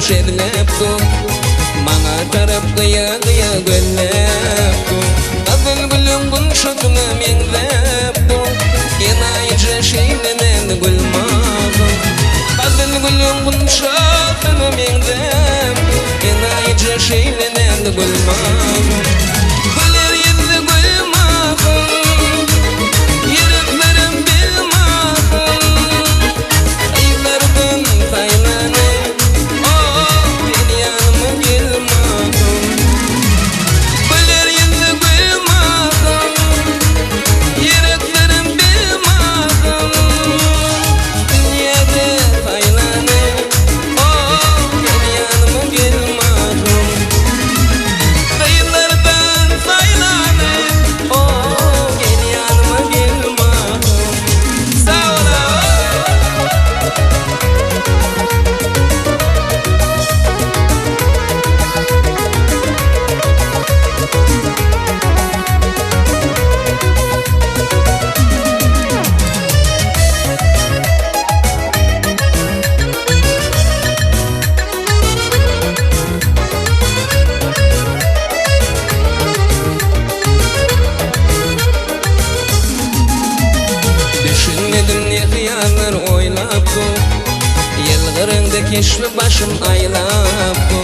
şedleptu Mana tarap gıya gıya gölleptu Azıl gülüm gün şutuna mengleptu Yenayıcı şeylenen gülmağım Azıl gülüm gün şutuna mengleptu Yenayıcı şeylenen gülmağım Güler yüzlü gülmağım Yüreklerim bilmağım Ayılardan saylanır Keşfi başım aylaptu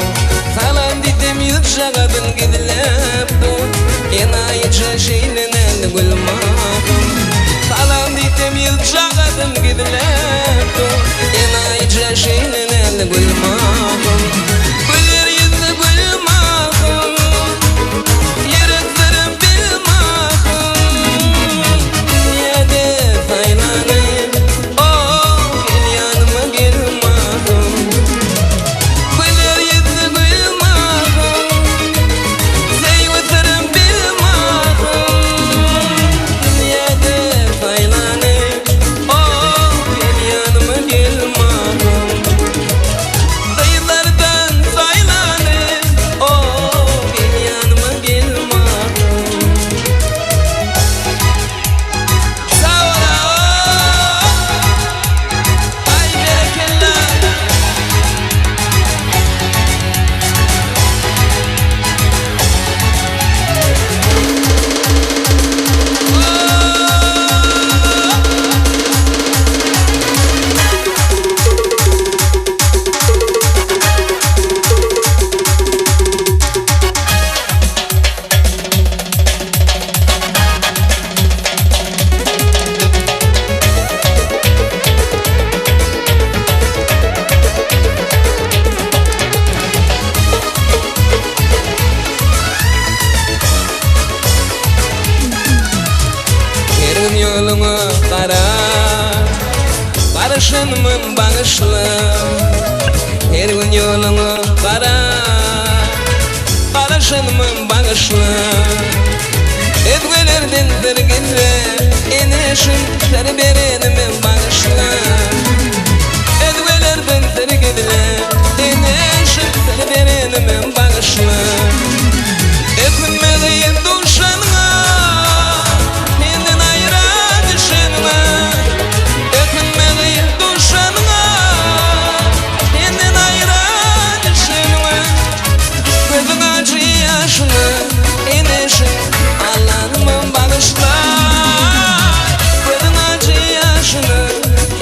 Salam didim yük şagadın gidilaptu Yenayıcı şeylenen gülmağım Salam didim yük şagadın gidilaptu Yenayıcı şeylenen gülmağım Güler yüzlü gülmağım Yüreklerim bilmağım Dünyada saylanır Gel yanıma gelmağım Yoluma kara Barışınmın bağışlı Her gün yoluma kara Barışınmın bağışlı Ezgelerden zirgizle Enişin terbiyenimin bağışlı Ezgelerden zirgizle Enişin terbiyenimin bağışlı Ekmeğin duşanına Allah'ımın bağışla Gözün acı yaşını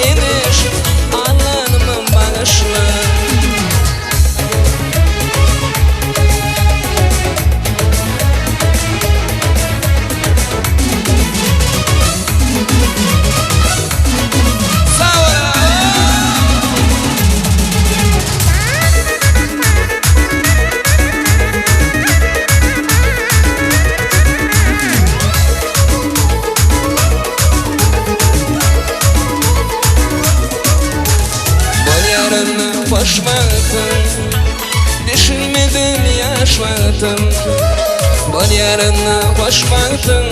iniş Allah'ımın bağışla Boş vaktim Düşünmedim yaş vaktim Bu yarına hoş vaktim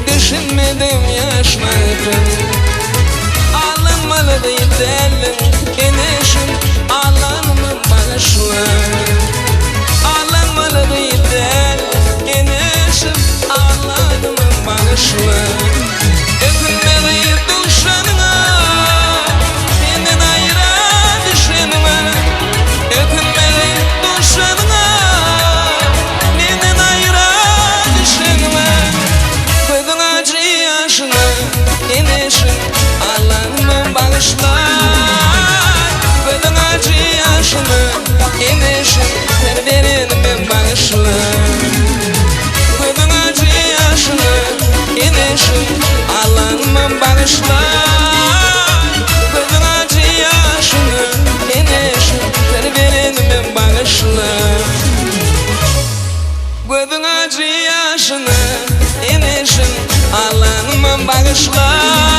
Düşünmedim yaş vaktim Alınmalı değilim Enişim Allah'ımın bağışla Alınmalı değilim Enişim Allah'ımın bağışla Öpünmeli duşanına Benden ayıra düşünme bağışla. Gözün acı yaşını enişim terbiyenime bağışla. Gözün acı yaşını enişim Allah'ıma bağışla.